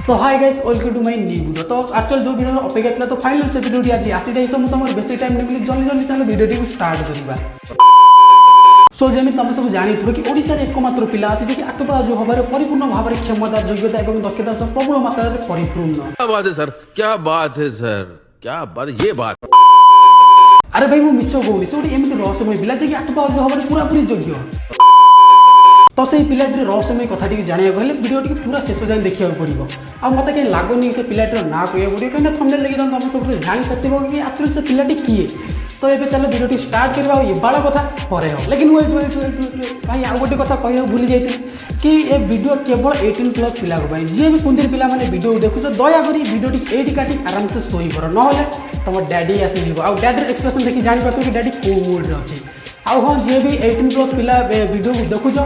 So hi guys welcome to my new video. तो actual जो video अपेक्षा था तो फाइनल से वीडियो आज आसी जाई तो तुम बेसी टाइम नहीं जल्दी जल्दी चलो वीडियो स्टार्ट करवा। सो जमी तुम सब जानी कि ओडिशा रे एकमात्र पिला अछि जे आठपाज होबार परिपूर्ण भाव में क्षमता योग्यता और दक्षता सब प्रबल मात्रा में परिपूर्ण। क्या बात है सर, क्या बात है सर, क्या बात ये बात। अरे भाई मु मिछ कहूनी से एमती रहस्यमय पिला जे आठपाज होबार पूरा पूरी योग्य। तो से पिलाटी रहस्यमय कथा जाना गले वीडियो पूरा शेष जाए देखा पड़ो। आ मत कहीं लगुनि से पिलाटर ना कह पड़ो कहीं थंबनेल लगी तुम सब जानी सकते कि एक्चुअली से पिलाटी किए। तो ये चलो वीडियो स्टार्ट करवा ये बड़ा कथा पर हो। लेकिन वेट वेट वेट वेट भाई आउ गोटे कथा कह भूली जाती कि ये वीडियो केवल 18+ पिला जी भी कुंदीर पिला मैंने वीडियो देखुच दयाकोरी वीडियो ये काटी आराम से शोई पड़ ना तुम डैडी आसीज आ डैडर एक्सप्रेशन देखिए जापर कि डैडी कौ मुड्रे अच्छी। आउ हाँ जी भी 18+ पिला वीडियो देखुच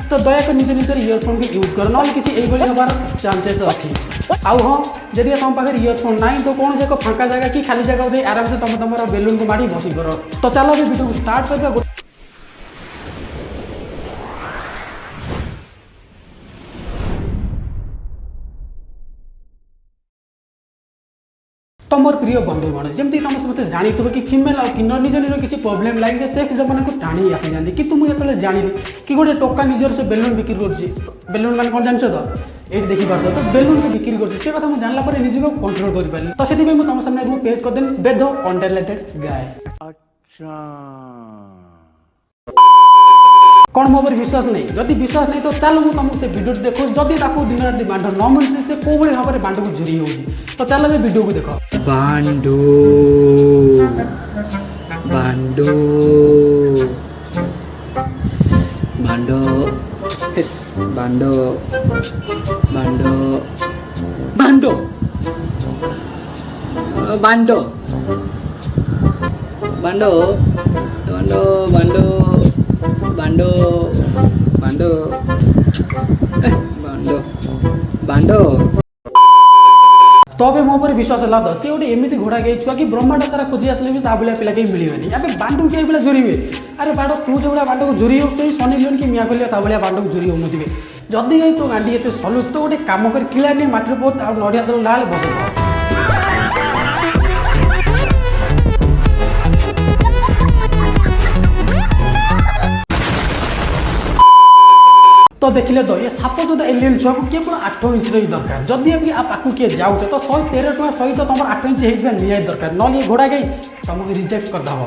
तो दयाक निज निजर इयरफोन भी यूज कर ना किसी हमार चांसेस अच्छी। आउ हाँ जदि तुम पाखे इयरफोन ना तो कौन से एक फाँका जगह कि खाली जगह आराम से तुम तुम बेलून को मारी बसी कर। तो चलो भी वीडियो स्टार्ट कर। तो मोर प्रिय बंधुगण जमी तुम समस्त जानी कि फीमेल और किन्नर निज निजर किसी प्रोब्लेम लगे सेक्स जमाना को टाणी आसी जाती कि मुझे जो जानी कि गोटे टोका निजर से बेलून बिक्री कर बेलून मान कौन जान तो ये देखिपार तो बेलून को बिक्री कर सी कथा मुझे जानला पर निजी को कंट्रोल कर पारि। तो से तुम सामने पेश कर देनी बेद अनटैलेंटेड गाय। अच्छा कौन मो पर विश्वास नहीं जदि विश्वास नहीं तो चलो मुझे तुमको से वीडियो देखो जदि दिन राति बांड न मिलूँ से कौ भाव में बांड को झुरी हो। तो चलो वीडियो को देख। बांडो बांडो बांडो यस बांडो बांडो बांडो बांडो बांडो बांडो बांडो बांडो बांडो बांडो बांडो। तबे मो पर विश्वास है तो सी गोटे एमती घोड़ा गई छुआ कि ब्रह्मांड सारा खोजी आसले भी भाया पिला कहीं मिलबे अबे बांडू के पिला झुरीबे। अरे बाड़ तू जो बांड को झुरी हो सनी लियोन कि मिया खोलिया भाया बांड को झुरी होने जदि गई तो गांडी एत सलुच तो गोटे कम कर किला नहीं माटी बहुत आ नड़िया तेल लाल बस। तो देखिले तो ये साप जो एलियन छुआ को केवल 8 इंच ही दरकार जदि भी आप आकू किए जाऊे तो 113 टका सहित तुम 8 इंच होगा निहाई दरकार ना ये घोड़ा गई तुमको रिजेक्ट करदेव।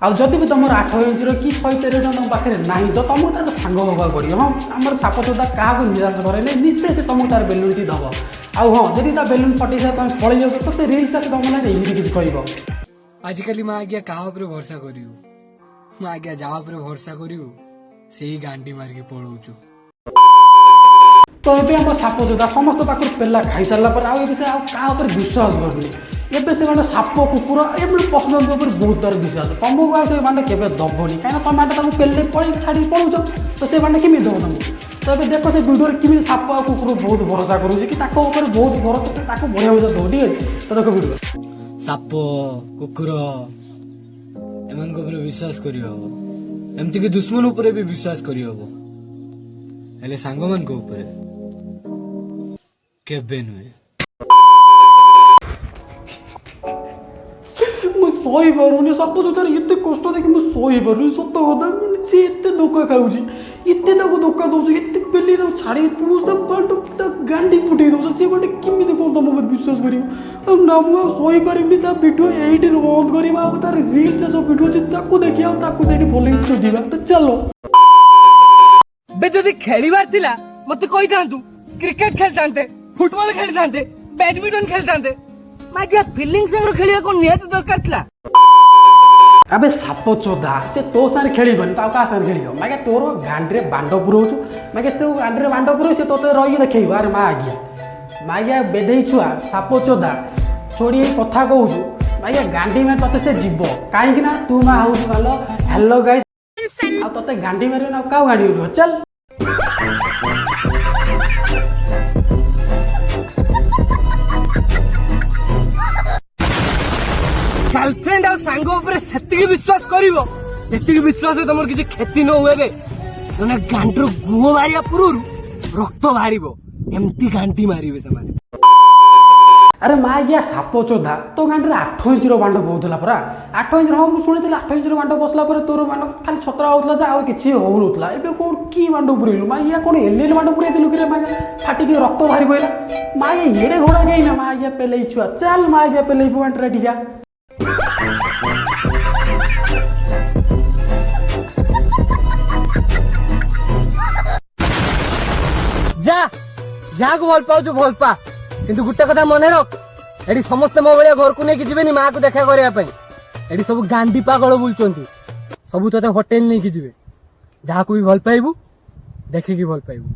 आउ जदि भी तुम 8 इंच कि 113 टका तुम पाखे ना तो तुमको तार सांग होगा पड़ो। हाँ आम साप चोदा क्या निराश करे निश्चय से तुमको तार बेलून टी दब। आउ हाँ जदि बेलून फटे जाए तुम पलि जाओ तो से रिल्स तुम ना एमती किसी कह आजिकल मैं आज्ञा क्या भरोसा करू आज्ञा जहाँ भरोसा करू से ही गांडी मारिक पड़ोचु। तो ये आम साप जोदा समस्त पाख पेला खाई सारा पर आउ क्या विश्वास करनी एवं से बांड साप कुकुर ये पशु बहुत बार विश्वास तुमको आ बांड के दबनी कहीं तुम बांड पेले छाड़ी पड़ोच तो से बांड केमी दब तुमको। तो ये देख से वीडियो केमी साप आ कुकुर बहुत भरोसा करुँच कि बहुत भरोसा बढ़िया भरोसा दो ठीक है। तो देख वीडियो साप कुकुर एम विश्वास कर एमती कि दुश्मन उपरे भी विश्वास करी हबो हेले सांग मान को उपरे केबे नुहे। सही पारूनी सब तार ये कष्ट देखिए मुझे सही पारूनी सत कथा सी एत धोखा खाऊँ एत धोखा दौर एत पेली छाड़ी पड़ोस गांडी फुटे दौर सी गोटे केमी तुम विश्वास कर ना मुझे सही पारि भिडियो ये बंद करवा तार रिल्स जो भिडियो अच्छे देखिए भले चोदिवा। तो चलो बे जदि खेलिबार थिला मते कहि थांतु क्रिकेट खेल थांते फुटबॉल खेल थांते बैडमिंटन खेल थांते मागिया फीलिंग संग खेलिया को नियत दरकार थिला। अबे साप चोदा से तो सारे खेलबन तो क्या सारे खेल मैं तोर गांडी में बांड पुरोचु मैं तो गांडी में बांड पुरो से तोते रही देखे अरे माँ आज्ञा माइया बेदे छुआ साप चोदा छोड़ी कथा कहूँ माइया गांडी में ते से जीव कहीं तू माँ हूँ भल हेलो गाइस ते गांडी मारे ना क्या गाड़ी उड़ चल। गर्लफ्रेंड और सांग ऊपर सेतिकी विश्वास करिवो जेतिकी विश्वास तुम किसी क्षति न हुए गांडर गुह बाहर पूर्व रक्त बाहर ଏମିତି ଘାଣ୍ଟି ମାରିବେ ସେମାନେ। ଆରେ ମା ଆଜ୍ଞା ସାପ ଚୋଧା ତୋ ଗାଣ୍ଡିରେ 8 ଇଞ୍ଚର ବାଣ୍ଡ ବହୁଥିଲା ପରା। 8 ଇଞ୍ଚର, ହଁ ମୁଁ ଶୁଣିଥିଲି 8 ଇଞ୍ଚର ବାଣ୍ଡ ବସିଲା ପରେ ତୋର ବାଣ୍ଡ ଖାଲି ଛତରା ହଉଥିଲା ଯେ ଆଉ କିଛି ହଉନଥିଲା। ଏବେ କୋଣ କି ବାଣ୍ଡ ପୁରେଇଲୁ ମା ଇୟା? କଣ ଏଲିଏନ ବାଣ୍ଡ ପୁରେଇଥିଲୁ କିରେ ମା? ଫାଟିକି ରକ୍ତ ବାହାରି ପଇଲା ମା ଇଏ ଏଡେ ଘୋଡ଼ା ଗାଇ ନା ମା ଆଜ୍ଞା ପେଲେଇ ଛୁଆ। ଚାଲ ମା ଆଜ୍ଞା ପେଲେଇ ବାଣ୍ଡରେ ଟିକା। ଯା ଯାହାକୁ ଭଲ ପାଉଛୁ ଭଲ ପା, କିନ୍ତୁ ଗୋଟେ କଥା ମନେ ରଖ, ଏଠି ସମସ୍ତେ ମୋ ଭଳିଆ ଘରକୁ ନେଇକି ଯିବେନି ମାଆକୁ ଦେଖା କରିବା ପାଇଁ। ଏଠି ସବୁ ଗାଣ୍ଡି ପାଗଳ ବୁଲୁଛନ୍ତି, ସବୁ ତତେ ହୋଟେଲ ନେଇକି ଯିବେ। ଯାହାକୁ ବି ଭଲ ପାଇବୁ ଦେଖିକି ଭଲ ପାଇବୁ।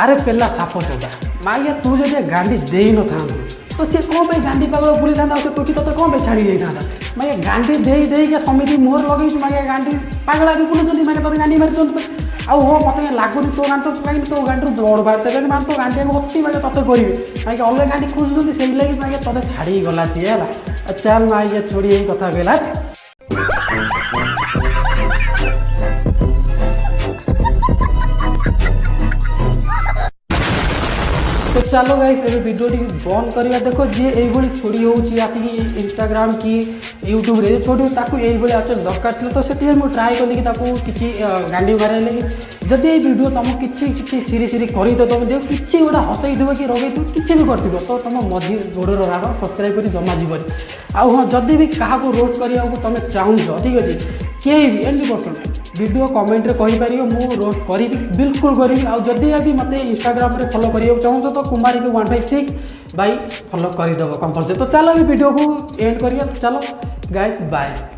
ଆରେ ପେଲା ସାପ ଚୋଦା ମା ଆଜ୍ଞା, ତୁ ଯଦି ଗାଣ୍ଡି ଦେଇନଥାନ୍ତୁ ତ ସେ କ'ଣ ପାଇଁ ଗାଣ୍ଡି ପାଗଳ ବୁଲିଥାନ୍ତା? ଆଉ ସେ ଟୋକି ତତେ କ'ଣ ପାଇଁ ଛାଡ଼ି ଦେଇଥାନ୍ତା? ମାନେ ଗାଣ୍ଡି ଦେଇକା ସମିତି ମୁହଁରେ ଲଗେଇଛୁ ମାନେ ଗାଣ୍ଡି ପାଗଳା ବି ବୁଲୁଛନ୍ତି, ମାନେ ତତେ ଗାଣ୍ଡି ମାରିଛନ୍ତି। ଆଉ ହଁ ମତେ ଲାଗୁନି ତୋ ଗାଣ୍ଡି କାହିଁକି ତୋ ଗାଣ୍ଡିରୁ ବ୍ଲଡ଼ ବାହାରିଥାଏ, ମାନେ ତୋ ଗାଣ୍ଡି ଅଛି ମାନେ ତତେ କରିବେ କାହିଁକି ଅଲଗା ଗାଣ୍ଡି ଖୋଜୁଛନ୍ତି, ସେଇ ଲାଗି ମାନେ ତତେ ଛାଡ଼ିକି ଗଲା ସିଏ ହେଲା। ଚାଲ ମା ଆଜ୍ଞା ଛୋଡ଼ି ଏଇ କଥା କହିଲା। तो चलो गाइस ए वीडियो टी बंद करिया। देखो जी एभली छोड़ी होउची आसिकी इंस्टाग्राम की यूट्यूब रे छोड़ी ताकू एभली एक्चुअली दरकार थी, तो से मु ट्राई कली कि ताकू किछि गांडी मारे लगी। जदि ए वीडियो तुम किछि सीरी सीरी करी तो तुम देख किछि गोटा हसई देबो कि रगई तू किछि भी करथिबो तो तुम मझी गोड़र राग सब्सक्राइब करी जमा जीवन। आउ हाँ जदि भी क्या रोस्ट करिया तुम चाहूच ठीक अच्छे किए भी 80% वीडियो कमेंट रे कहि परियो मु रोस्ट करी बिल्कुल करी। आउ जदि भी मते इंस्टाग्राम रे फॉलो करियो चाहूच तो कुमारी को 156 भाई फॉलो कर देव कंपलसरी। तो चलो ये वीडियो को एंड करिए। चलो गाइस बाय।